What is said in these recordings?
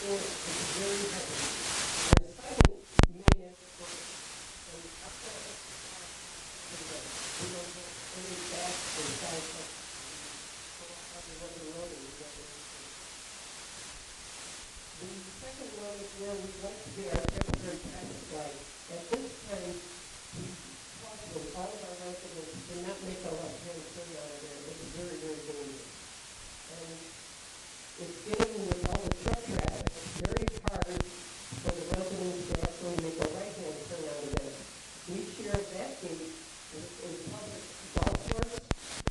floor is very heavy. Our second main export and up there at the top is that we don't have any backs or sides up. So every other road is better. The second one is where we like to get our temporary traffic light. At this time, we caution all of our residents to not make a left-hand turn out of there. It's very, very dangerous. And it's getting with all the truck traffic, it's very hard for the residents to actually make a right-hand turn out of there. We share that gate with a public golf course,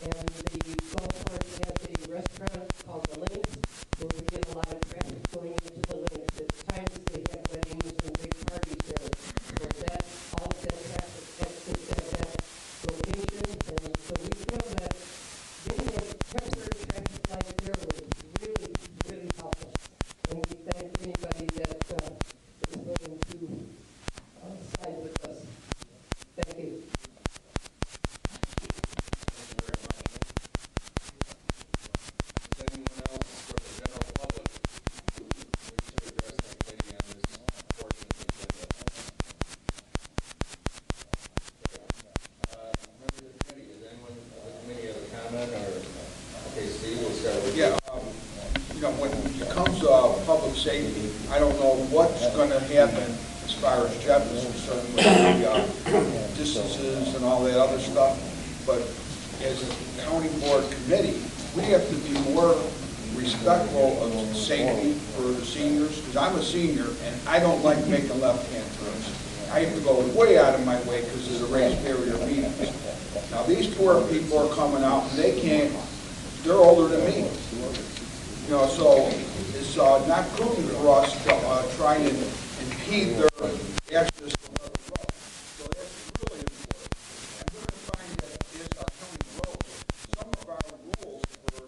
and the golf course has a restaurant called the Links, where we get a lot of traffic going into the Links. At times they have weddings and big parties there. So that all of that traffic exits at that location, and so we feel that getting a temporary traffic light there was really, really helpful. And we thank anybody that is willing to side with us. Thank you. Yeah, when it comes to public safety, I don't know what's going to happen as far as Jeff is concerned with the distances and all that other stuff, but as a county board committee, we have to be more respectful of safety for the seniors, because I'm a senior and I don't like making left-hand turns. I have to go way out of my way because of the raised barrier meetings. Now these poor people are coming out and they can't, they're older than me. You know, so it's not prudent for us to try and impede their access to another road. So that's really important. And we're going to find that as our county grows, some of our rules for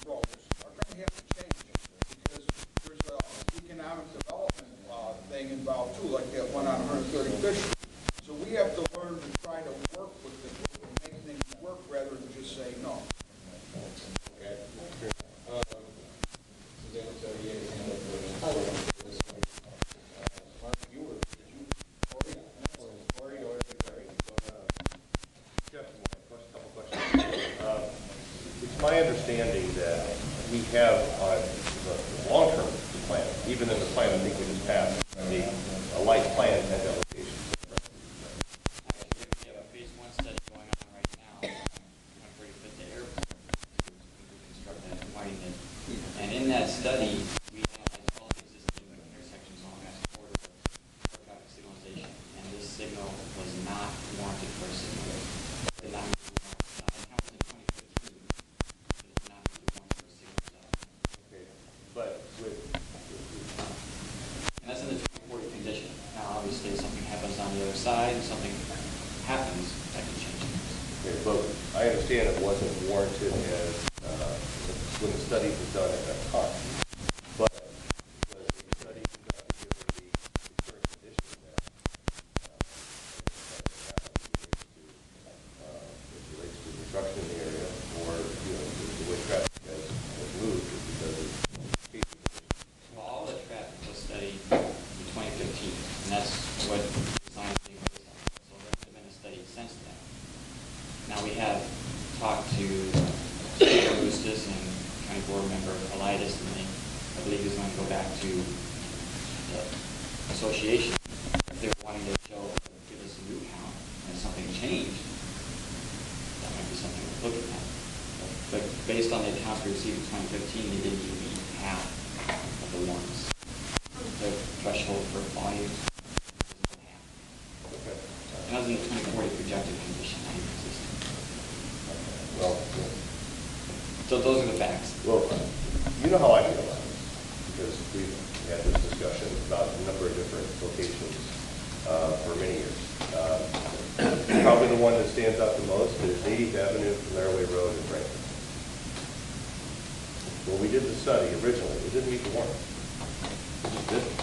roads are going to have to change because there's an economic development thing involved too, like that one on 135th Street. So we have to learn to try to work with the group and make things work rather than just say no. My understanding that we have the long-term plan, even in the plan I think we just passed, a light plan at that location. Actually, we have a phase 1 study going on right now. Where you put the airport to construct that and widen it. And in that study, we analyzed all the existing intersections along that corridor for traffic signalization. And this signal was not warranted for a signal. Did not meet the warrant. It counted in 2015. But with, and that's in the 2040 condition. Now, obviously, if something happens on the other side, and something happens, that can change things. okay, but I understand it wasn't warranted as when the study was done at that time. But was the study conducted given the current condition that it relates to construction in the area, or the way traffic has moved because of Well, all the traffic was studied in 2015, and that's what design is being based on. So there has been a study since then. Now we have talked to Senator Roustas and County Board Member Elias, and I believe he's going to go back to the association if they're wanting to give us a new count and something changed. That might be something we're looking at. But based on the accounts we received in 2015, they didn't even meet half of the ones. The threshold for volume is half. Okay. And that was in the 2040 projected condition, not even existing. Well, So those are the facts. well, you know how I feel about it, because we've had this discussion about a number of different locations for many years. Probably the one that stands out the most is 80th Avenue, Laraway Road in Frankfurt. When we did the study originally, it didn't meet the warrant. It just didn't.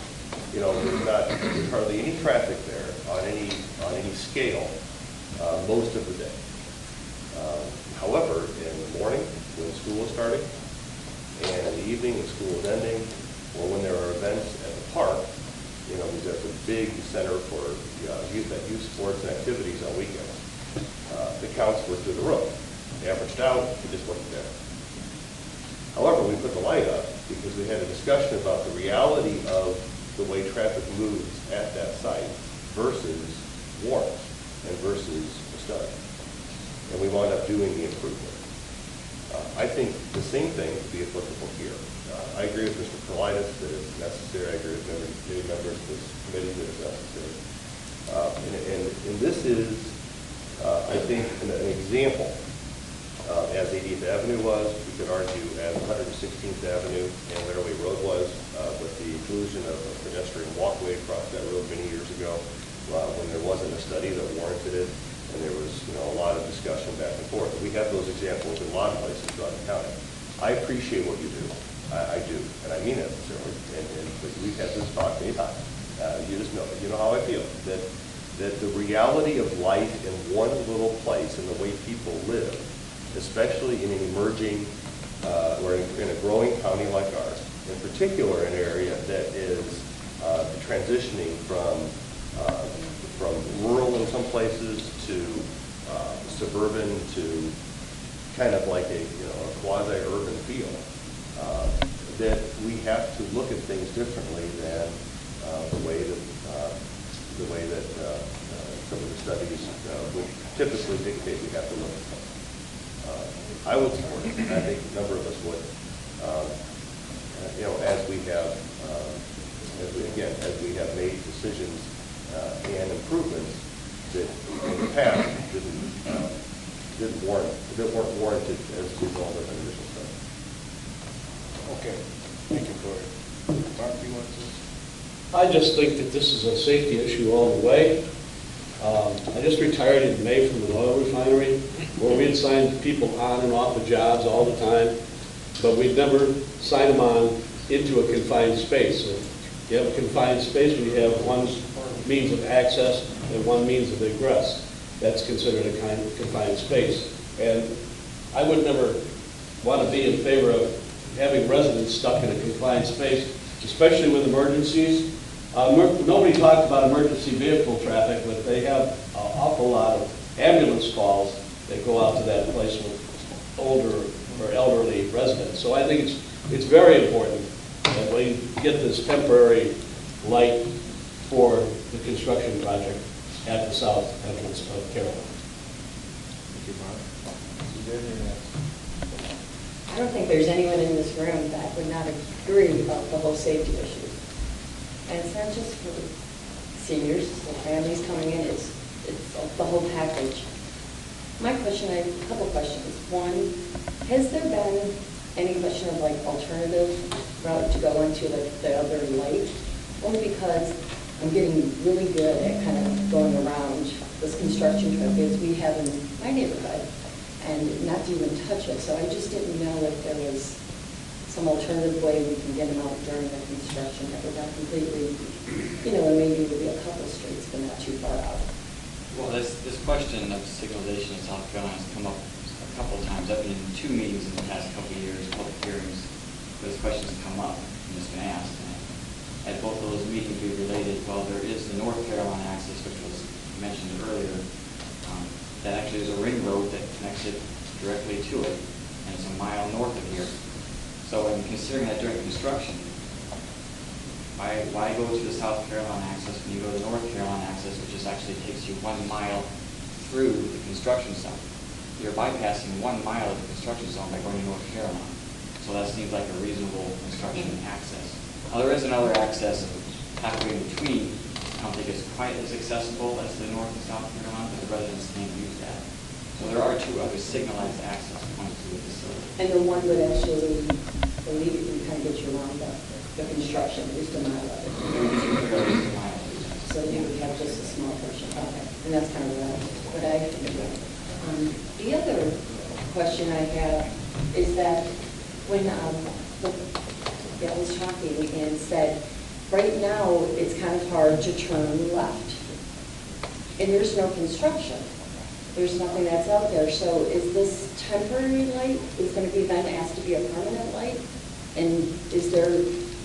There's hardly any traffic there on any scale most of the day. However, in the morning when school is starting, and in the evening when school is ending, or when there are events at the park, you know, because that's a big center for youth sports and activities on weekends. The counts were through the roof. Averaged out, it just wasn't there. However, we put the light up because we had a discussion about the reality of the way traffic moves at that site versus warrants and versus the study. And we wound up doing the improvement. I think the same thing would be applicable here. I agree with Mr. Carrolon that it's necessary. I agree with many members of this committee that it's necessary. And this is, I think, an example, as 80th Avenue was, we could argue as 116th Avenue and Laramie Road was, with the inclusion of a pedestrian walkway across that road many years ago, when there wasn't a study that warranted it, and there was, you know, a lot of discussion back and forth. We have those examples in a lot of places throughout the county. I appreciate what you do. I do, and I mean it sincerely. And we've had this talk many times. You just know, you know how I feel, that the reality of life in one little place and the way people live, especially in an emerging or in a growing county like ours, in particular an area that is transitioning from rural in some places to suburban to kind of like a quasi-urban feel, that we have to look at things differently than the way that some of the studies would typically dictate we have to look at things. I would support it. I think a number of us would. As we have made decisions and improvements that in the past weren't warranted as a result of an initial study. Okay, thank you, Corey. Mark, you want to? I just think that this is a safety issue all the way. I just retired in May from an oil refinery where we'd sign people on and off of jobs all the time, but we'd never sign them on into a confined space. So you have a confined space when you have one means of access and one means of egress. That's considered a kind of confined space. And I would never want to be in favor of having residents stuck in a confined space, especially with emergencies. Nobody talked about emergency vehicle traffic, but they have an awful lot of ambulance calls that go out to that place with older or elderly residents. So I think it's very important that we get this temporary light for the construction project at the south entrance of Carrolon. Thank you, Mark. I don't think there's anyone in this room that would not agree about the whole safety issue. And it's not just for seniors, the families coming in, it's the whole package. My question, I have a couple questions. One, has there been any question of like alternative route to go into like the other light? Only because I'm getting really good at kind of going around this construction trip as we have in my neighborhood and not to even touch it. So I just didn't know if there was some alternative way we can get them out during the construction that would not completely, and maybe it would be a couple streets, but not too far out. Well, this question of signalization in South Carolina has come up a couple of times. I've been in 2 meetings in the past couple of years, public hearings, where this question has come up and it's been asked. And at both of those meetings we related, well, there is the North Carolina access, which was mentioned earlier, that actually is a ring road that connects it directly to it, and it's a mile north of here. So in considering that during construction, why go to the South Carolina access when you go to the North Carolina access, which just actually takes you 1 mile through the construction zone? You're bypassing 1 mile of the construction zone by going to North Carolina. So that seems like a reasonable construction access. Now there is another access halfway in between. I don't think it's quite as accessible as the North and South Carolina, but the residents can't use that. So there are 2 other signalized access points to the facility. And the one would actually immediately kind of get you around the construction, at least a mile of it. So you would have just a small portion. Okay. And that's kind of what I think about. The other question I have is that when I was talking and said, right now it's kind of hard to turn left. And there's no construction. There's nothing that's out there. So is this temporary light is going to be then asked to be a permanent light? And is there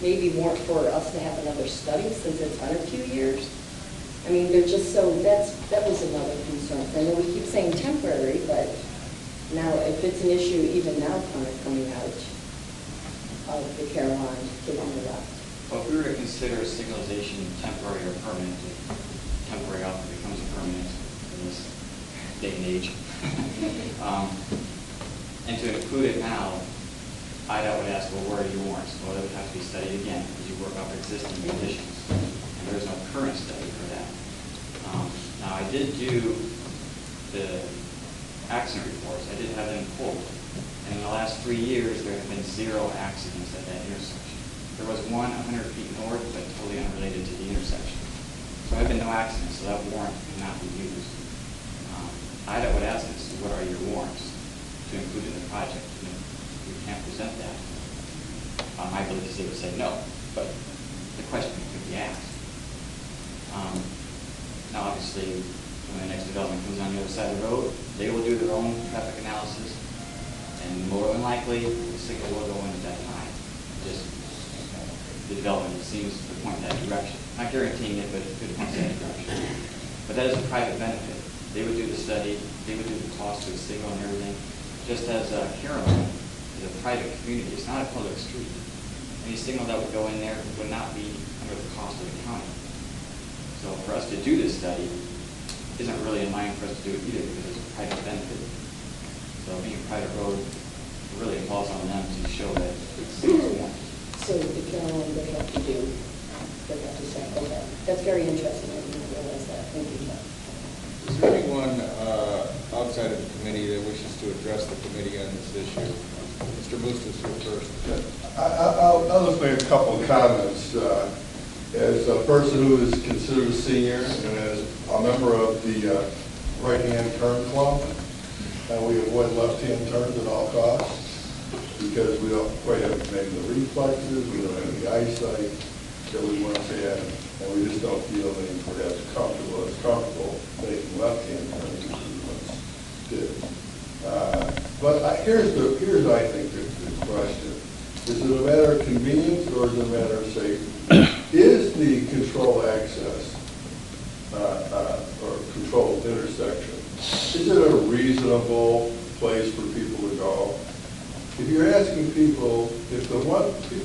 maybe warrant for us to have another study since it's been a few years. I mean, they're just so, that was another concern. I know we keep saying temporary, but now if it's an issue even now kind of coming out of the Carrolon taking the left. Well, if we were to consider signalization temporary or permanent, temporary often becomes permanent in this day and age. And to include it now, IDOT would ask, well, where are your warrants? Well, that would have to be studied again because you work off existing conditions. And there is no current study for that. Now, I did do the accident reports. I did have them pulled. And in the last 3 years, there have been 0 accidents at that intersection. There was one 100 feet north, but totally unrelated to the intersection. So there have been no accidents, so that warrant cannot be used. IDOT would ask us, what are your warrants to include in the project? And if we can't present that, I believe they would say no, but the question could be asked. Now, obviously, when the next development comes on the other side of the road, they will do their own traffic analysis, and more than likely, the signal will go in at that time. Just the development seems to point that direction. Not guaranteeing it, but it could point that direction. But that is a private benefit. They would do the study, they would do the cost of the signal and everything, just as Carrolon is a private community. It's not a public street. Any signal that would go in there would not be under the cost of the county. So for us to do this study isn't really in line for us to do it either because it's a private benefit. So being a private road, it really falls on them to show that it's warranted. So the Carrolon would have to do, they have to say, okay, that's very interesting. I didn't realize that. Thank you, Jeff. Is there anyone outside of the committee that wishes to address the committee on this issue? Mr. Moose is here first. I'll just make a couple of comments. As a person who is considered a senior and as a member of the right-hand turn club, we avoid left-hand turns at all costs because we don't quite have maybe the reflexes, we don't have the eyesight that we once had, and we just don't feel any perhaps comfortable making left-hand turns as we once did. But here's I think the question. Is it a matter of convenience or is it a matter of safety? Is the control access or controlled intersection, is it a reasonable place for people to go? If you're asking people, if the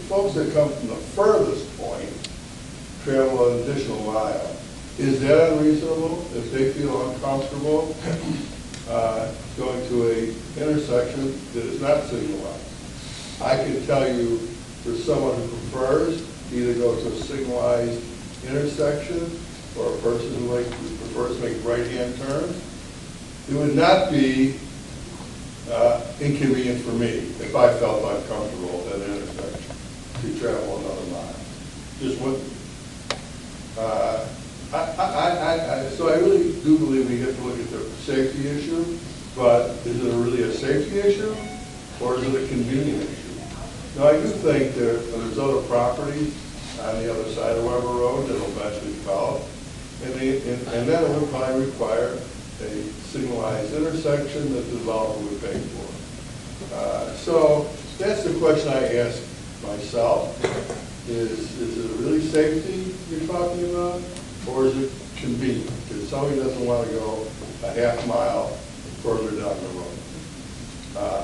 folks that come from the furthest point travel an additional mile, is that unreasonable if they feel uncomfortable going to a intersection that is not signalized? I can tell you, for someone who prefers to either go to a signalized intersection or a person who prefers to make right-hand turns, it would not be inconvenient for me if I felt uncomfortable at an intersection to travel another mile. Just wouldn't. So I really do believe we have to look at the safety issue, but is it really a safety issue or is it a convenience issue? Now, I do think there's other properties on the other side of Weber Road that will eventually develop, and then it would probably require a signalized intersection that the developer would pay for. So that's the question I ask myself. Is it really safety you're talking about, or is it convenient? Because somebody doesn't want to go a half mile further down the road.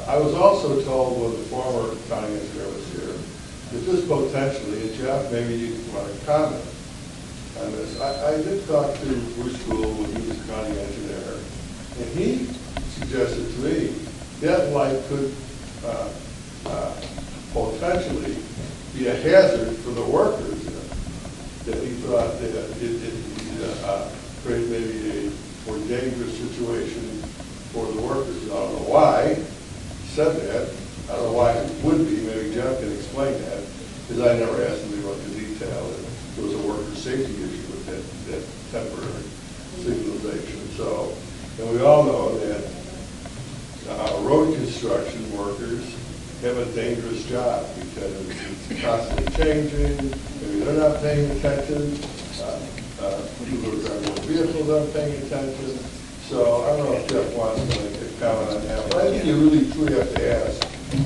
I was also told when the former county engineer was here that this potentially, and Jeff, maybe you want to comment on this. I did talk to Bruce Gould when he was county engineer, and he suggested to me that light could potentially be a hazard for the workers. That he thought that it create maybe a more dangerous situation for the workers. I don't know why he said that. I don't know why it would be. Maybe Jeff can explain that, because I never asked him to go into detail. There was a worker safety issue with that temporary signalization. So, and we all know that road construction workers have a dangerous job because it's constantly changing. Maybe they're not paying attention. People who are driving vehicles aren't paying attention. So I don't know if Jeff wants to make a comment on that. But I think you really truly have to ask,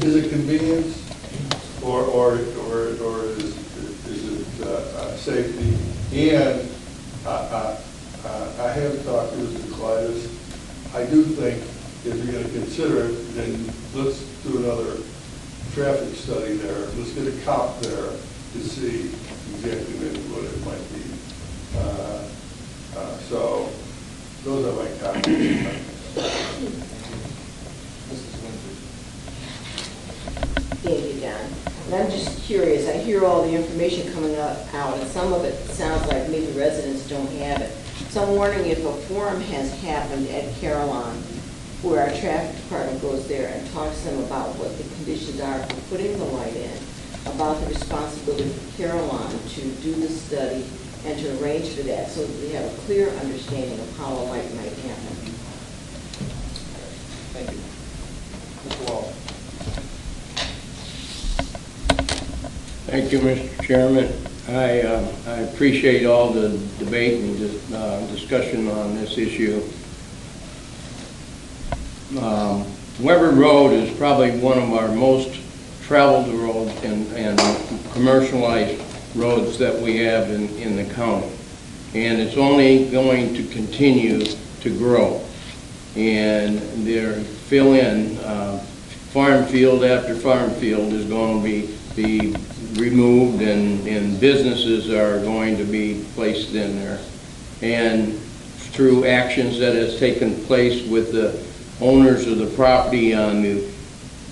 is it convenience or is safety. And I have talked to Mr. Clytus. I do think if you're going to consider it, then let's do another traffic study there. Let's get a cop there to see exactly maybe what it might be. So those are my comments. Thank you, John. And I'm just curious, I hear all the information coming out, and some of it sounds like maybe residents don't have it. So I'm wondering if a forum has happened at Carrolon, where our traffic department goes there and talks to them about what the conditions are for putting the light in, about the responsibility for Carrolon to do the study and to arrange for that, so that we have a clear understanding of how a light might happen. Thank you. Mr. Walsh. Thank you, Mr. Chairman. I appreciate all the debate and discussion on this issue. Weber Road is probably one of our most traveled roads and commercialized roads that we have in the county. And it's only going to continue to grow. And they're fill in, farm field after farm field is going to be removed, and businesses are going to be placed in there. And through actions that has taken place with the owners of the property on the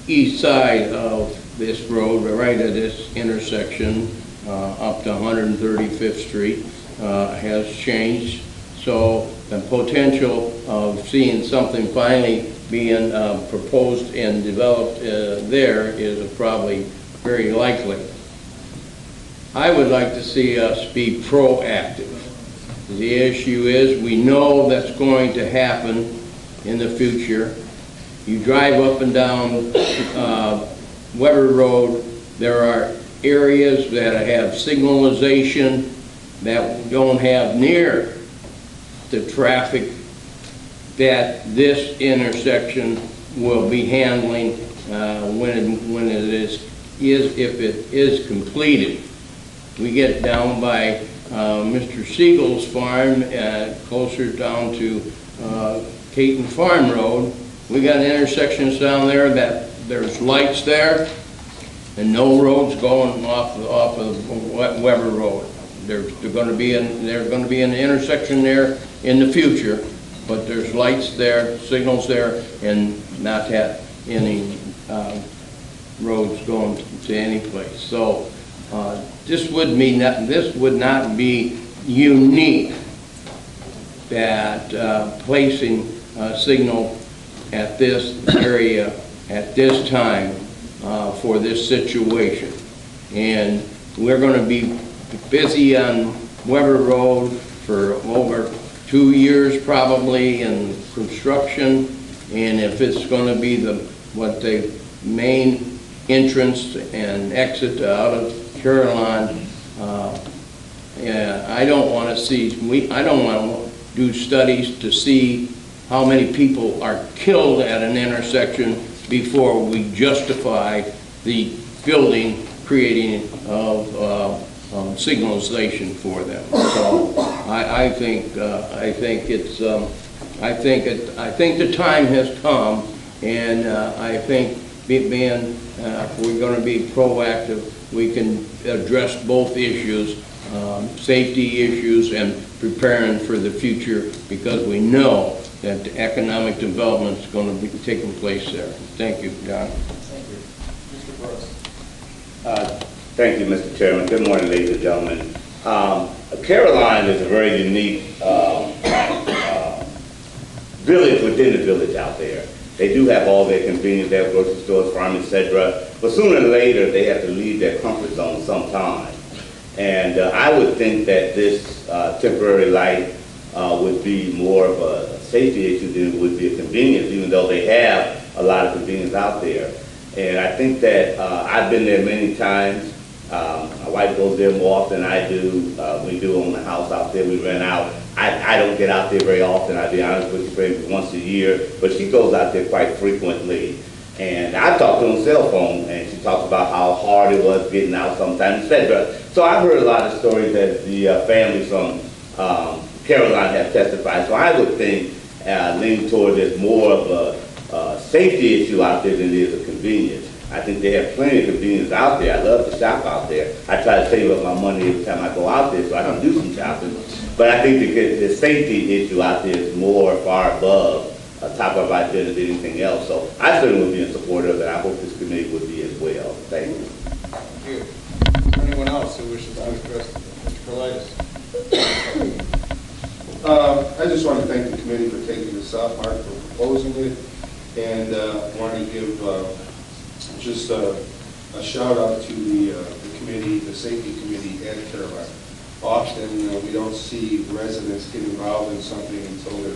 east side of this road, right at this intersection, up to 135th Street, has changed. So the potential of seeing something finally being proposed and developed there is probably very likely. I would like to see us be proactive. The issue is we know that's going to happen in the future. You drive up and down Weber Road, there are areas that have signalization that don't have near the traffic that this intersection will be handling when it is if it is completed. We get down by Mr. Siegel's farm, closer down to Caton Farm Road. We got intersections down there that there's lights there, and no roads going off of Weber Road. There's going to be an intersection there in the future, but there's lights there, signals there, and not have any roads going to any place. So this would not be unique, that placing a signal at this area at this time for this situation. And we're going to be busy on Weber Road for over 2 years probably in construction, and if it's going to be the main entrance and exit out of Carrolon, I don't want to do studies to see how many people are killed at an intersection before we justify the building creating of signalization for them. So I think the time has come, and I think if we're going to be proactive, we can address both issues, safety issues and preparing for the future, because we know that the economic development is going to be taking place there. Thank you, John. Thank you. Mr. Burris. Thank you, Mr. Chairman. Good morning, ladies and gentlemen. Carrolon is a very unique village within the village out there. They do have all their convenience, they have grocery stores, farm, etc. But sooner or later, they have to leave their comfort zone sometime. And I would think that this temporary light would be more of a safety issue than it would be a convenience, even though they have a lot of convenience out there. And I think that I've been there many times. My wife goes there more often than I do. We do own a house out there. We rent out. I don't get out there very often, I'll be honest with you, maybe once a year. But she goes out there quite frequently. And I talk to her on the cell phone, and she talks about how hard it was getting out sometimes, etc. So I've heard a lot of stories that the families from Carrolon have testified. So I would think lean toward there's more of a safety issue out there than it is a convenience. I think they have plenty of convenience out there. I love to shop out there. I try to save up my money every time I go out there so I can do some shopping. But I think the safety issue out there is more far above top of our agenda than anything else. So I certainly would be in support of it. I hope this committee would be as well. Thank you. Thank you. Is there anyone else who wishes to address Mr. Carlitis? I just want to thank the committee for taking this up, Mark, for proposing it, and want to give just a shout out to the committee, the safety committee at Carrolon. Often we don't see residents get involved in something until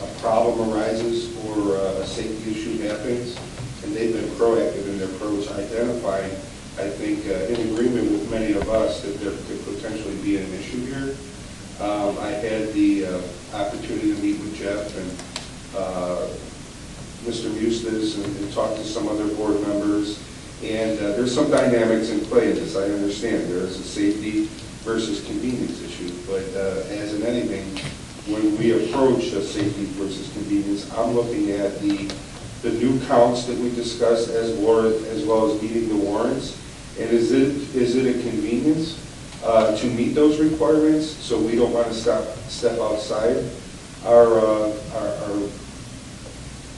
a problem arises or a safety issue happens, and they've been proactive in their approach, identifying, I think, in agreement with many of us that there could potentially be an issue here. I had the opportunity to meet with Jeff and Mr. Mustis and talk to some other board members, and there's some dynamics in play in this. I understand there is a safety versus convenience issue, but as in anything, when we approach a safety versus convenience, I'm looking at the new counts that we discussed as well as meeting the warrants, and is it a convenience to meet those requirements, so we don't want to step outside our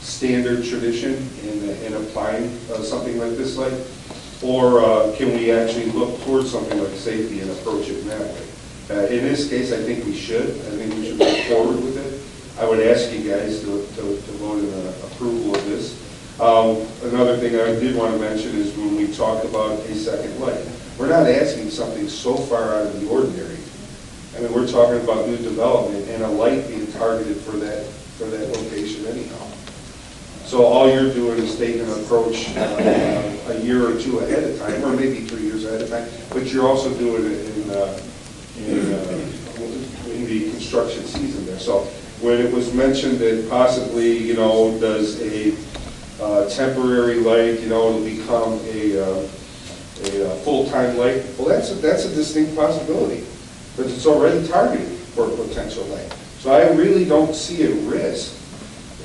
standard tradition in applying something like this, or can we actually look towards something like safety and approach it in that way? In this case, I think we should. I think we should move forward with it. I would ask you guys to vote in approval of this. Another thing I did want to mention is when we talk about a second light, we're not asking something so far out of the ordinary. I mean, we're talking about new development and a light being targeted for that location anyhow. So all you're doing is taking an approach a year or two ahead of time, or maybe 3 years ahead of time, but you're also doing it in the construction season there. So when it was mentioned that possibly, does a temporary light, it'll become a full-time light, well, that's a distinct possibility, because it's already targeted for a potential light. So I really don't see a risk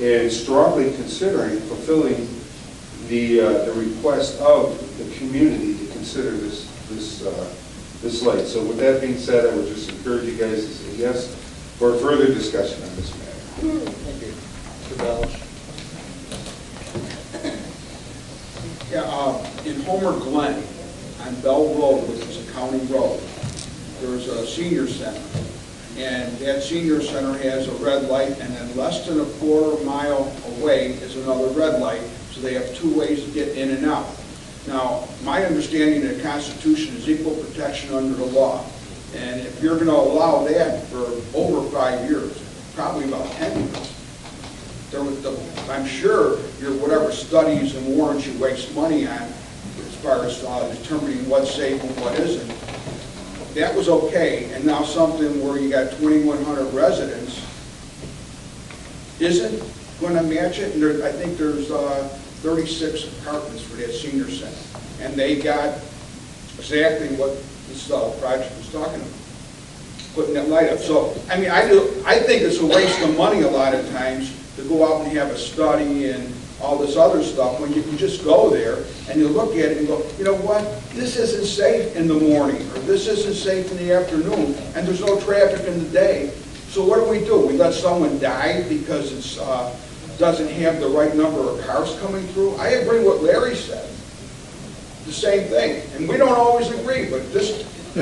in strongly considering fulfilling the request of the community to consider this light. So with that being said, I would just encourage you guys to say yes for further discussion on this matter. Thank you. Mr. Bellish. Yeah, in Homer Glen, on Bell Road, which is a county road, there's a senior center. And that senior center has a red light, and then less than a quarter mile away is another red light, so they have two ways to get in and out. Now, my understanding of the Constitution is equal protection under the law. And if you're going to allow that for over 5 years, probably about 10 years, I'm sure your whatever studies and warrants you waste money on, as far as determining what's safe and what isn't, that was okay. And now something where you got 2,100 residents isn't going to match it. And I think there's 36 apartments for that senior center, and they got exactly what this project was talking about, putting that light up. So, I mean, I think it's a waste of money a lot of times to go out and have a study and all this other stuff when you can just go there and you look at it and go, you know what, this isn't safe in the morning, or this isn't safe in the afternoon, and there's no traffic in the day. So what do? We let someone die because it doesn't have the right number of cars coming through? I agree with what Larry said. The same thing. And we don't always agree, but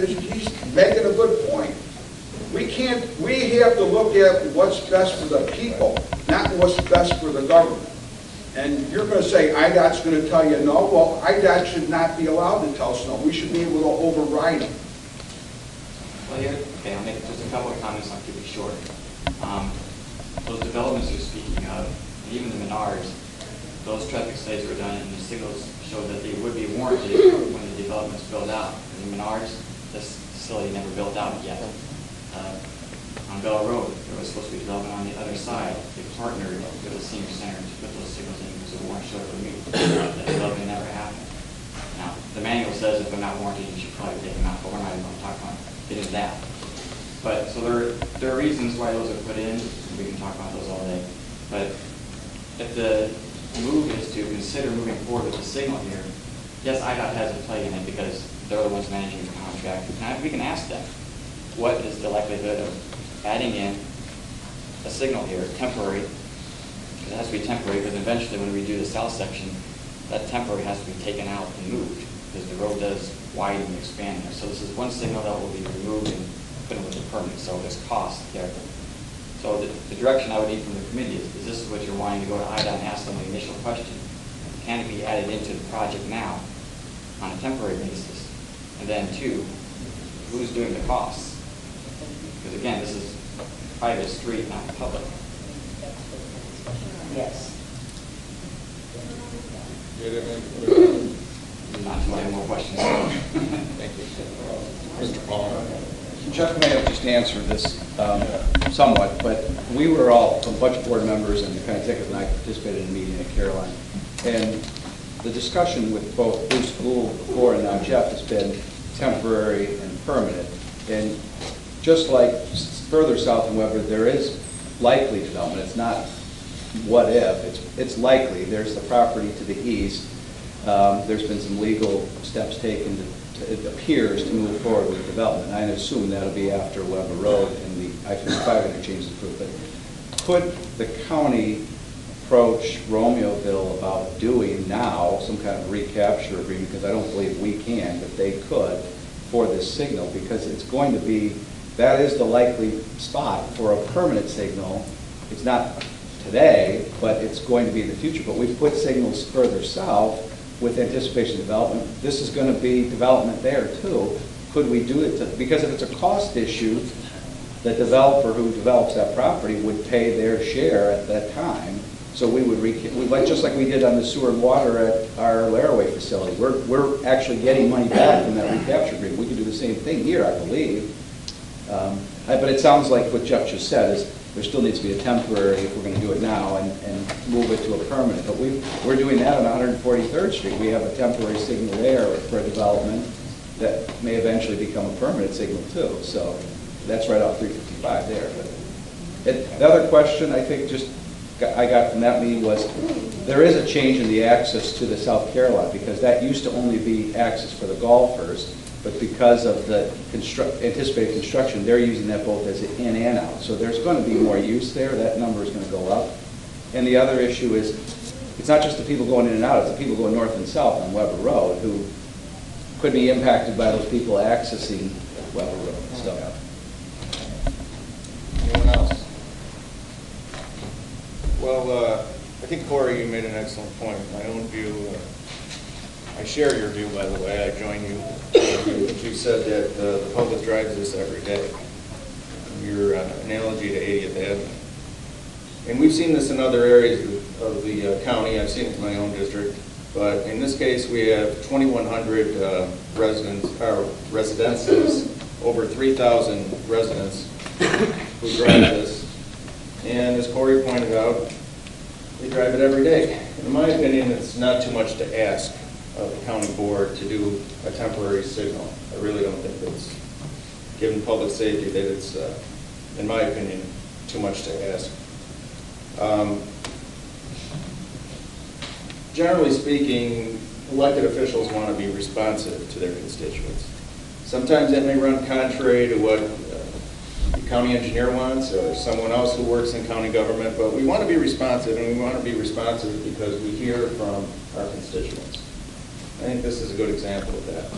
he's making a good point. We have to look at what's best for the people, not what's best for the government. And you're going to say IDOT's going to tell you no. Well, IDOT should not be allowed to tell us no. We should be able to override it. Well, okay, I'll make just a couple of comments. I'll keep it short. Those developments you're speaking of, and even the Menards, those traffic studies were done, and the signals showed that they would be warranted when the development's built out. In the Menards, this facility never built out yet. On Bell Road, there was supposed to be development on the other side. They partnered with the senior center to put those signals in because the warrant showed it would meet. That development never happened. Now the manual says if they're not warranted, you should probably take them out, but we're not even going to talk about getting that. But, so there are reasons why those are put in, we can talk about those all day. But if the move is to consider moving forward with the signal here, yes, IDOT has a play in it because they're the ones managing the contract. And we can ask them, what is the likelihood of adding in a signal here, temporary? It has to be temporary because eventually when we do the south section, that temporary has to be taken out and moved because the road does widen and expand here. So this is one signal that will be removed and put in with the permit. So there's cost there. So the direction I would need from the committee is this is what you're wanting to go to IDOT and ask them the initial question. Can it be added into the project now on a temporary basis? And then two, who's doing the costs? Because again, this is private street, not public. Yes. Not too many more questions. Thank you. Mr. Palmer. Jeff may have just answered this somewhat, but we were all, a bunch of board members and the county executive and I participated in a meeting at Carrolon. And the discussion with both Bruce Gould before and now Jeff has been temporary and permanent. And just like further south in Weber, there is likely development. It's not what if, it's likely. There's the property to the east. There's been some legal steps taken it appears to move forward with development. I assume that'll be after Weber Road and the I-55 interchange is approved. But could the county approach Romeoville about doing now some kind of recapture agreement? Because I don't believe we can, but they could for this signal, because it's going to be, that is the likely spot for a permanent signal. It's not today, but it's going to be in the future. But we've put signals further south with anticipation of development. This is going to be development there too. Could we do it? Because if it's a cost issue, the developer who develops that property would pay their share at that time. So we would, just like we did on the sewer and water at our Laraway facility. We're actually getting money back from that recapture agreement. We could do the same thing here, I believe. But it sounds like what Jeff just said is there still needs to be a temporary if we're going to do it now and move it to a permanent. But we're doing that on 143rd Street. We have a temporary signal there for development that may eventually become a permanent signal too. So that's right off 355 there. But the other question I think I got from that meeting was there is a change in the access to the South Carolina, because that used to only be access for the golfers. But because of the anticipated construction, they're using that both as an in and out. So there's going to be more use there. That number is going to go up. And the other issue is, it's not just the people going in and out, it's the people going north and south on Weber Road who could be impacted by those people accessing Weber Road. So. Anyone else? Well, I think, Corey, you made an excellent point. My own view, I share your view, by the way. I join you. You said that the public drives this every day. Your analogy to 80th Avenue. And we've seen this in other areas of the county. I've seen it in my own district. But in this case, we have 2,100 residences, over 3,000 residents who drive this. And as Corey pointed out, they drive it every day. In my opinion, it's not too much to ask of the county board to do a temporary signal. I really don't think it's, given public safety, that it's, in my opinion, too much to ask. Generally speaking, elected officials want to be responsive to their constituents. Sometimes that may run contrary to what the county engineer wants or someone else who works in county government, but we want to be responsive, and we want to be responsive because we hear from our constituents. I think this is a good example of that.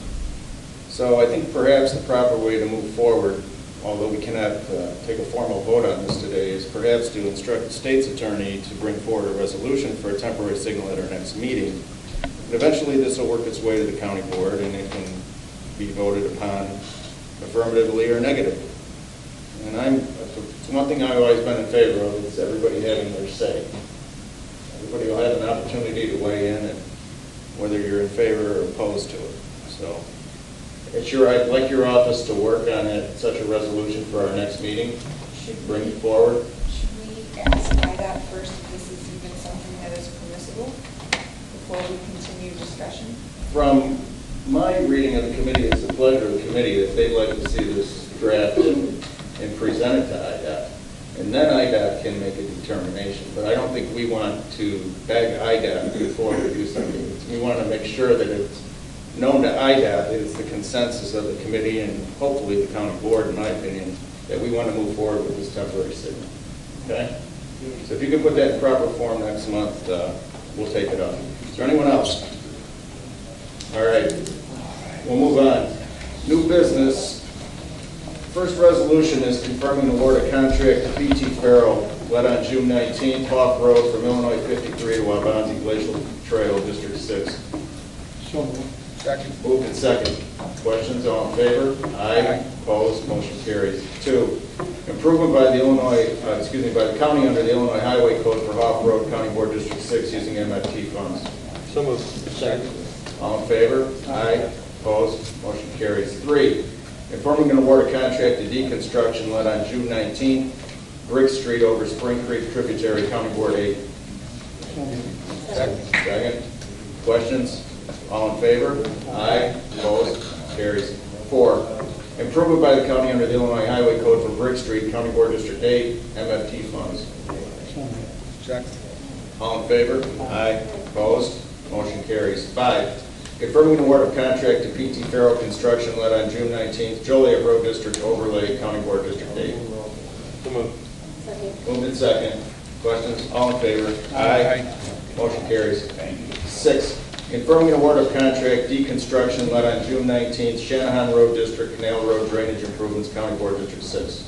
So I think perhaps the proper way to move forward, although we cannot take a formal vote on this today, is perhaps to instruct the state's attorney to bring forward a resolution for a temporary signal at our next meeting. And eventually this will work its way to the county board, and it can be voted upon affirmatively or negatively. And it's one thing I've always been in favor of, is everybody having their say. Everybody will have an opportunity to weigh in, and whether you're in favor or opposed to it. So I'd like your office to work on such a resolution for our next meeting. Bring it forward. Should we ask IDOT first if this is even something that is permissible before we continue discussion? From my reading of the committee, it's the pleasure of the committee if they'd like to see this drafted and presented to IDOT. And then IDOT can make a determination. But I don't think we want to beg IDOT before we do something. We want to make sure that it's known to IDOT, that it's the consensus of the committee and hopefully the county board, in my opinion, that we want to move forward with this temporary signal. Okay? So if you can put that in proper form next month, we'll take it up. Is there anyone else? All right. We'll move on. New business. First resolution is confirming award of contract to P.T. Farrell, led on June 19th, Hoff Road from Illinois 53 to Wabanzi Glacial Trail, District 6. So moved. Second. Moved and second. Questions? All in favor? Aye. Opposed? Motion carries. 2, improvement by the by the county under the Illinois Highway Code for Hoff Road, County Board District 6, using MFT funds. So moved. Second. All in favor? Aye. Opposed? Motion carries. 3, informing an award of contract to deconstruction led on June 19th, Briggs Street over Spring Creek tributary, County Board 8. Second. Second. Questions? All in favor? Aye. Opposed? Carries. 4, improvement by the county under the Illinois Highway Code for Briggs Street, County Board District 8, MFT funds. Second. All in favor? Aye. Opposed? Motion carries. 5, confirming an award of contract to P.T. Farrell Construction led on June 19th, Joliet Road District Overlay, County Board District 8. So moved. Moved in second. Questions? All in favor? Aye. Motion carries. 6, confirming an award of contract deconstruction led on June 19th, Shanahan Road District, Canal Road Drainage Improvements, County Board District 6.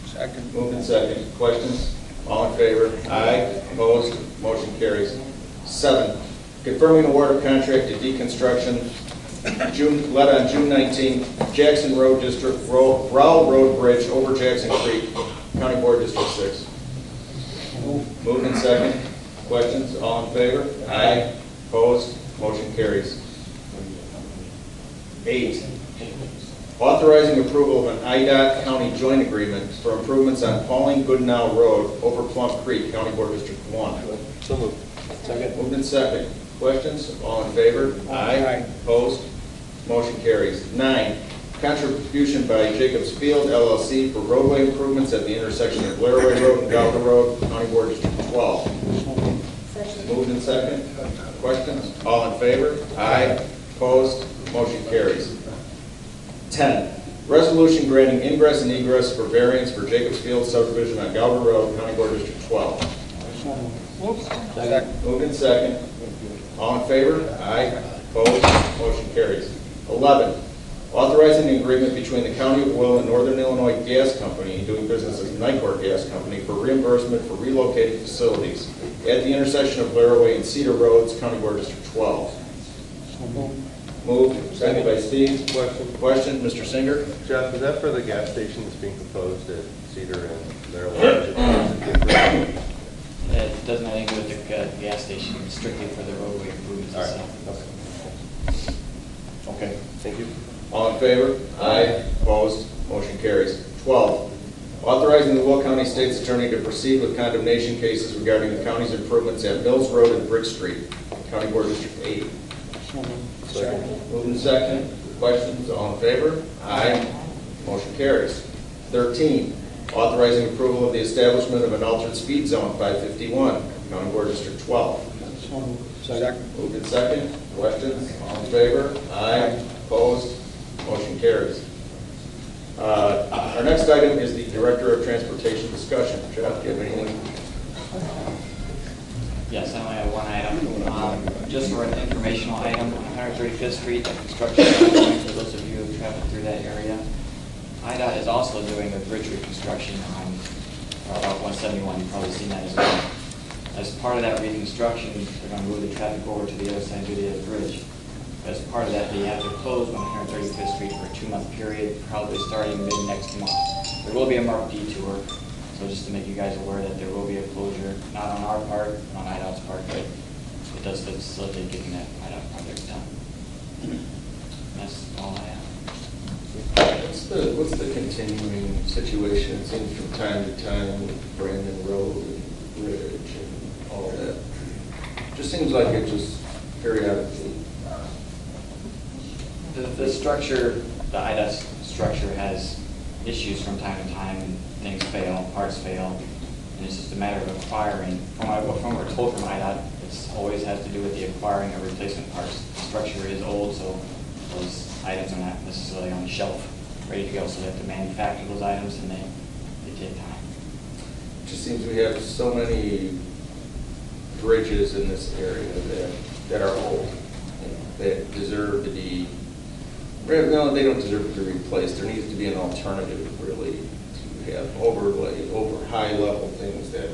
Second. Moved in second. Questions? All in favor? Aye. Opposed? Motion carries. 7, confirming award of contract to deconstruction led on June 19th, Jackson Road District, Rowell Road Bridge over Jackson Creek, County Board District 6. Moved in second. Questions? All in favor? Aye. Opposed? Motion carries. 8, authorizing approval of an IDOT County joint agreement for improvements on Pauling Goodnow Road over Plum Creek, County Board District 1. So moved. Second. Moved in second. Questions? All in favor? Aye. Opposed? Motion carries. 9, contribution by Jacobs Field LLC for roadway improvements at the intersection of Blairway Road and Galva Road, County Board District 12. Moved in second. Questions? All in favor? Aye. Opposed? Motion carries. 10, resolution granting ingress and egress for variance for Jacobs Field subdivision on Galva Road, County Board District 12. Second. Moved in second. All in favor? Aye. Opposed? Motion carries. 11, authorizing an agreement between the County of Will and Northern Illinois Gas Company, doing business as Nicor Gas Company, for reimbursement for relocated facilities at the intersection of Blairway and Cedar Roads, County Board District 12. Moved. Second by Steve. Question, Mr. Singer? Jeff, is that for the gas station that's being proposed at Cedar and Maryland? It doesn't have anything to do with the gas station, it's strictly for the roadway improvements All right. itself. Okay. Thank you. All in favor? Aye. Opposed? Motion carries. 12, authorizing the Will County State's Attorney to proceed with condemnation cases regarding the county's improvements at Mills Road and Brick Street, County Board District 8. Second. Moved in second. Questions? All in favor? Aye. Motion carries. 13, authorizing approval of the establishment of an altered speed zone 551, County Board District 12. Second. Moved in second. Questions? All in favor? Aye. Opposed? Motion carries. Our next item is the Director of Transportation discussion. Jeff, do you have anything? Yes, I only have one item. Just for an informational item, on 135th Street, the construction is ongoing for those of you who travel through that area. IDOT is also doing a bridge reconstruction on Route 171. You've probably seen that as well. As part of that reconstruction, they're going to move the traffic over to the other side of the bridge. As part of that, they have to close 135th Street for a 2-month period, probably starting mid-next month. There will be a marked detour, so just to make you guys aware that there will be a closure, not on our part, on IDOT's part, but it does facilitate getting that IDOT project done. That's all I have. What's the continuing situation, it seems, from time to time with Brandon Road and Bridge and all that? Just seems like it just periodically. The structure, the IDOT structure has issues from time to time, and things fail, parts fail, and it's just a matter of acquiring. From what we're told from IDOT, it always has to do with the acquiring of replacement parts. The structure is old, so those items are not necessarily on the shelf, ready to go, so they have to manufacture those items, and they take time. It just seems we have so many bridges in this area that are old, that deserve to be, no, they don't deserve to be replaced. There needs to be an alternative, really, to have over high level things that,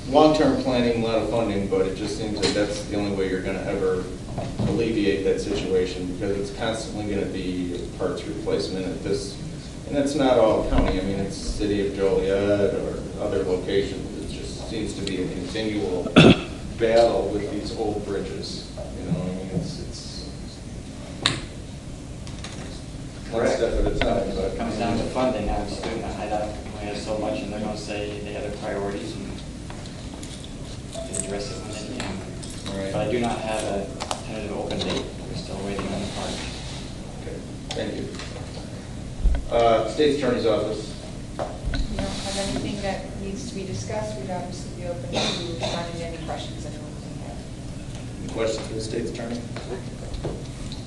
long-term planning, a lot of funding, but it just seems like that's the only way you're going to ever alleviate that situation, because it's constantly going to be parts replacement at this, and that's not all county. I mean, it's city of Joliet or other locations. It just seems to be a continual battle with these old bridges. You know, I mean, it's one step at a time. But It comes down to funding. I'm a student at IDOT, only has so much, and they're going to say they have their priorities and they address it when they can. Right. But I do not have a tentative open date. We're still waiting on the part. Okay, thank you. State's Attorney's Office. We don't have anything that needs to be discussed. We'd obviously be open to responding to any questions anyone may have. Any questions for the State's Attorney?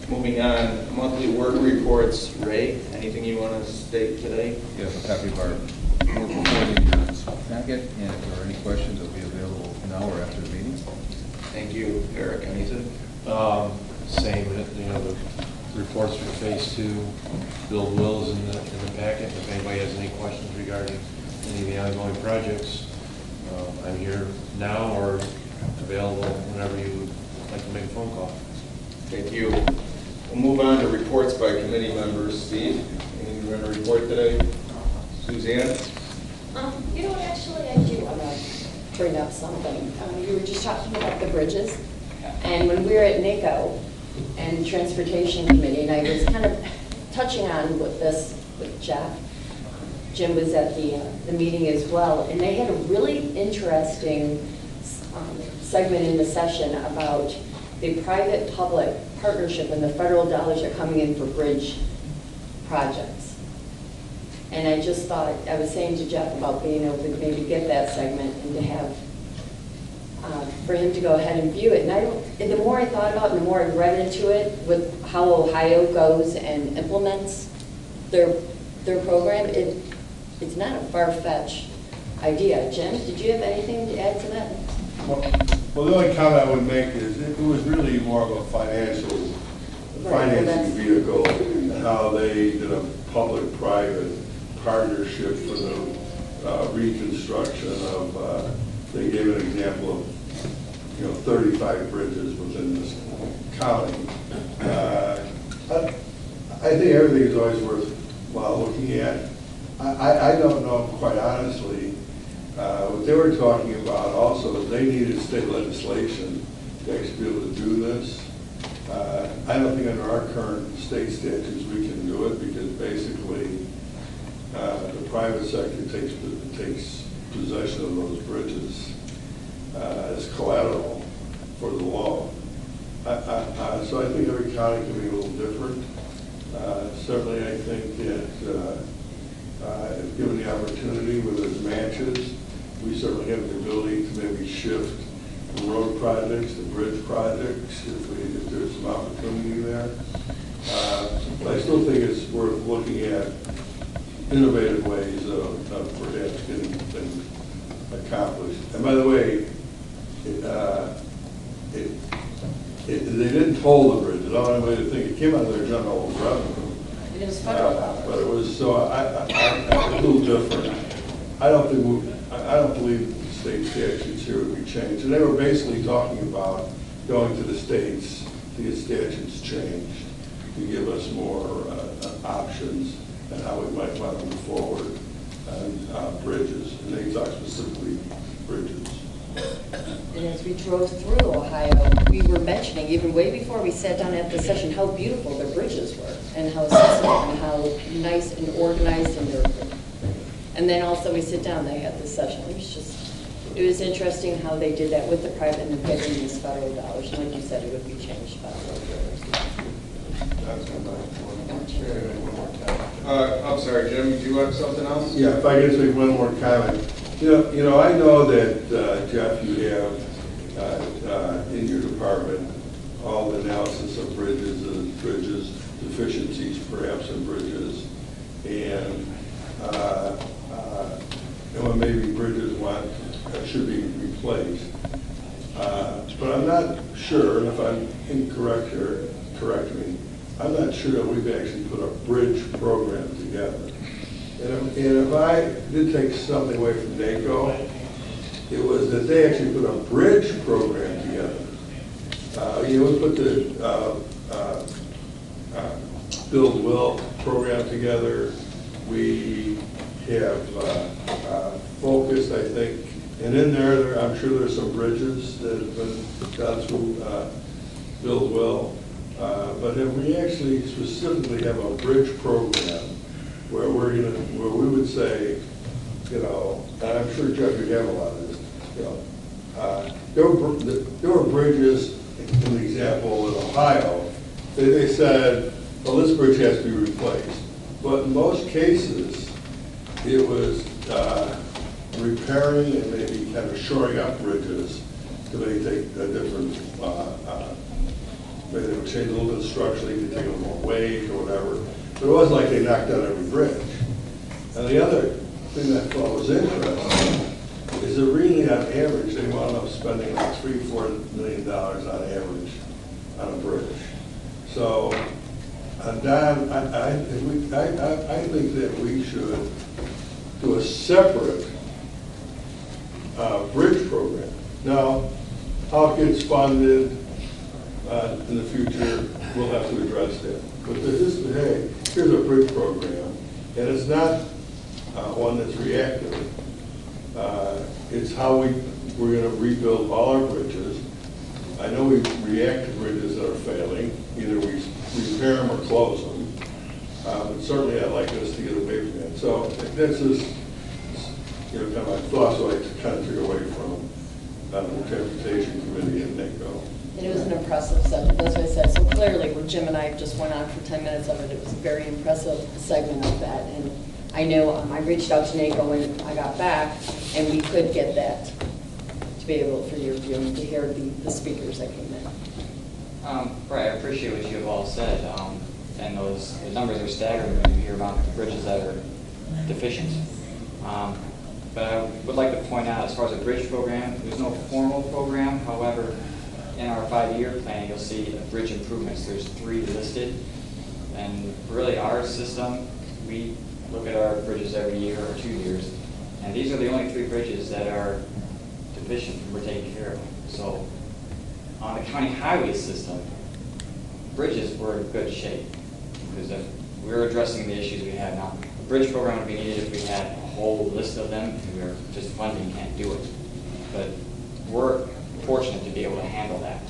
Moving on, monthly work reports. Ray, anything you want to state today? You have a copy of our work report in your packet, and if there are any questions, it'll be available an hour after the meeting. Thank you. Eric, anything? Same, the reports for phase 2, Bill Will's in the packet. If anybody has any questions regarding any of the ongoing projects, I'm here now or available whenever you would like to make a phone call. Thank you. We'll move on to reports by committee members. Steve, anything you want to report today? Suzanne? You know what, actually, I do want to bring up something. You were just talking about the bridges, and when we were at NACO and Transportation Committee, and I was kind of touching on with Jeff. Jim was at the meeting as well, and they had a really interesting segment in the session about the private-public partnership and the federal dollars are coming in for bridge projects. And I just thought, I was saying to Jeff about being able to maybe get that segment and to have, for him to go ahead and view it. And the more I thought about it, and the more I read into it with how Ohio goes and implements their program, it's not a far-fetched idea. Jim, did you have anything to add to that? Well, the only comment I would make is it was really more of a financing vehicle, and how they did a public-private partnership for the reconstruction of, they gave an example of, 35 bridges within this county. I think everything is always worthwhile looking at. I don't know, quite honestly, what they were talking about also is they needed state legislation to actually be able to do this. I don't think under our current state statutes we can do it, because basically the private sector takes possession of those bridges as collateral for the law. So I think every county can be a little different. Certainly I think that if given the opportunity where there's matches, we certainly have the ability to maybe shift from road projects to bridge projects if there's some opportunity there. But I still think it's worth looking at innovative ways of perhaps getting things accomplished. And by the way, they didn't toll the bridge. I don't want anybody to think it came out of their general revenue. It is federal dollars. But it was, so a little different. I don't believe the state statutes here would be changed. And they were basically talking about going to the states to get statutes changed, to give us more options and how we might want to move forward on bridges. And they talk specifically bridges. And as we drove through Ohio, we were mentioning, even way before we sat down at the session, how beautiful their bridges were, and how accessible, and how nice and organized, and then also we sit down, they had this session. It was interesting how they did that with the private and the getting these federal dollars. And like you said, it would be changed by the I'm sorry, Jim, do you have something else? Yeah, if I can just make one more comment. You know, I know that, Jeff, you have in your department all the analysis of bridges, deficiencies perhaps in bridges, and when maybe bridges should be replaced. But I'm not sure, and if I'm incorrect here, correct me, I'm not sure that we've actually put a bridge program together. And if I did take something away from NACO, it was that they actually put a bridge program together. We put the Build Will program together. We have focused, I think, and in there, I'm sure there's some bridges that have been done through Build Will. But if we actually specifically have a bridge program where we would say, and I'm sure Jeff, you have a lot of this, there were bridges, in the example in Ohio, they said, well, this bridge has to be replaced. But in most cases, it was repairing and maybe kind of shoring up bridges to maybe take a different, maybe they would change a little bit structurally, to take a little more weight or whatever. But it wasn't like they knocked down every bridge. And the other thing that I thought was interesting is that really on average, they wound up spending like $3-4 million on average on a bridge. So, Don, I think that we should do a separate bridge program. Now, how it gets funded in the future, we'll have to address that. But hey, here's a bridge program, and it's not one that's reactive. It's how we're going to rebuild all our bridges. I know we react to bridges that are failing. Either we repair them or close them. But certainly I'd like us to get away from that. So that's just, kind of my thoughts so I kind of took away from the Transportation Committee and NACO. And it was an impressive segment, as I said. So clearly, when Jim and I just went on for 10 minutes of it, it was a very impressive segment of that. And I know I reached out to NACO when I got back, and we could get that to be able for your viewing to hear the speakers that came in. Right, I appreciate what you have all said, and the numbers are staggering when you hear about the bridges that are deficient. But I would like to point out, as far as a bridge program, there's no formal program. However, in our 5-year plan, you'll see bridge improvements. There's 3 listed, and really our system, we look at our bridges every year or 2 years, and these are the only 3 bridges that are deficient and we're taking care of. So on the county highway system, bridges were in good shape because we're addressing the issues we have now. A bridge program would be needed if we had a whole list of them, and we're just funding can't do it. But we're fortunate to be able to handle that.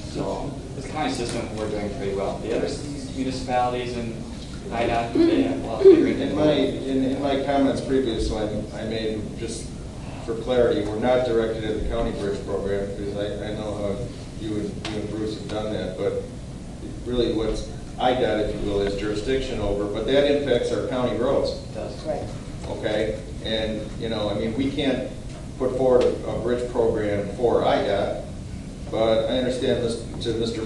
So this county system, we're doing pretty well. The other municipalities and IDOT, they have a lot bigger. In my comments previous, I made, just for clarity, we're not directed at the county bridge program, because I know how you and Bruce have done that, but really what's IDOT, if you will, is jurisdiction over, but that impacts our county roads. It does. Right. Okay? And, we can't put forward a bridge program for IDOT, but I understand to Mr.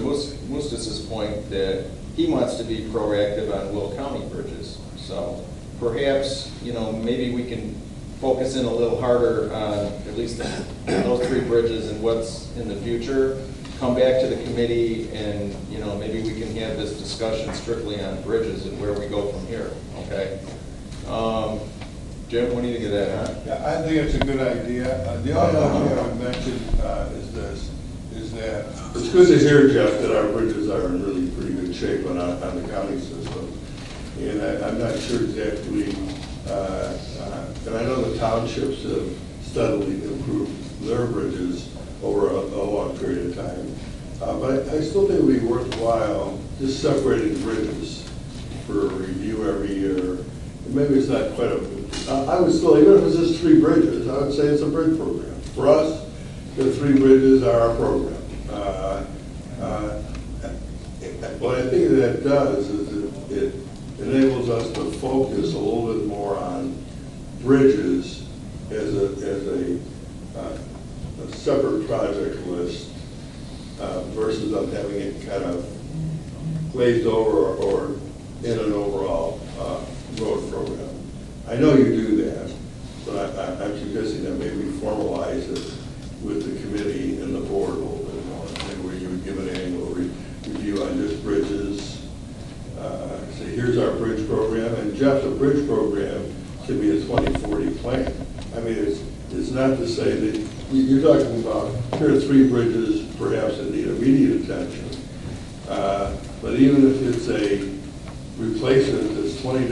Mustas's point that he wants to be proactive on Will County bridges. So perhaps, maybe we can focus in a little harder on at least those 3 bridges and what's in the future. Come back to the committee and, maybe we can have this discussion strictly on bridges and where we go from here, okay? Jim, what do you think of that, huh? Yeah, I think it's a good idea. The only other thing I would mention is that it's good to hear, Jeff, that our bridges are in really pretty good shape on the county system. And I'm not sure exactly, and I know the townships have steadily improved their bridges over a long period of time. But I still think it would be worthwhile just separating bridges for review every year. Maybe it's not quite I would still, even if it's just 3 bridges, I would say it's a bridge program. For us, the 3 bridges are our program. what I think that does is it enables us to focus a little bit more on bridges as a separate project list versus us having it kind of glazed over or in an overall road program. I know you do that, but I'm suggesting that maybe formalize it with the committee and the board a little bit more, maybe where you would give an annual review on just bridges. Say, here's our bridge program, and Jeff, the bridge program can be a 2040 plan. I mean, it's not to say that you're talking about, here are 3 bridges perhaps that need immediate attention. But even if it's a replacement that's 20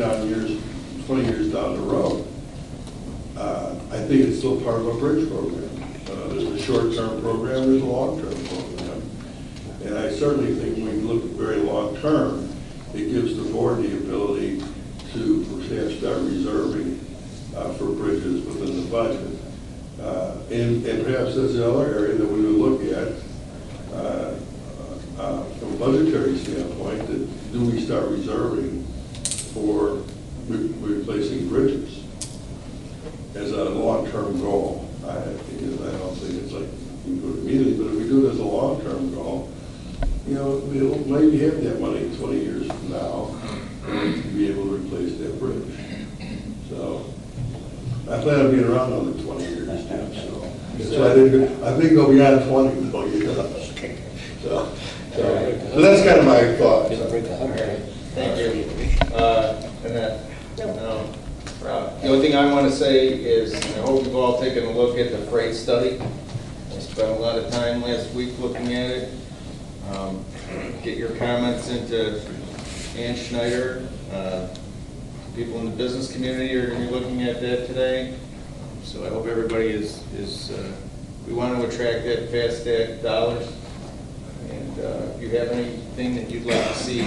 years down the road, I think it's still part of a bridge program. There's a short-term program, there's a long-term program. And I certainly think when we look very long-term, it gives the board the ability to perhaps start reserving for bridges within the budget. And perhaps that's another area that we would look at from a budgetary standpoint, that do we start reserving for replacing bridges as a long-term goal? I don't think it's like we do it immediately, but if we do it as a long-term goal, you know, we'll maybe have that money 20 years from now to be able to replace that bridge. So I plan on being around another 20 years too. So I think go beyond 20 though, you know. So that's kind of my thought. Thank you. Annette? The only thing I want to say is I hope you've all taken a look at the freight study. I spent a lot of time last week looking at it. Get your comments into Ann Schneider. People in the business community are going to be looking at that today. So I hope everybody is we want to attract that fast act dollars. And if you have anything that you'd like to see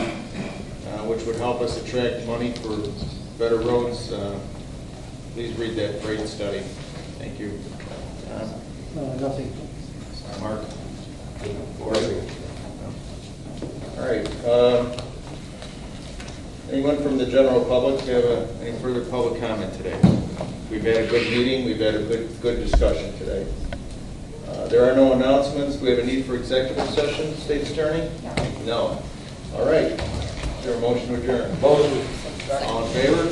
which would help us attract money for better roads, please read that freight study. Thank you. Nothing. Mark? All right. Anyone from the general public have any further public comment today? We've had a good meeting. We've had a good discussion today. There are no announcements. Do we have a need for executive session, State's Attorney? No. All right. Is there a motion to adjourn? Motion. All in favor?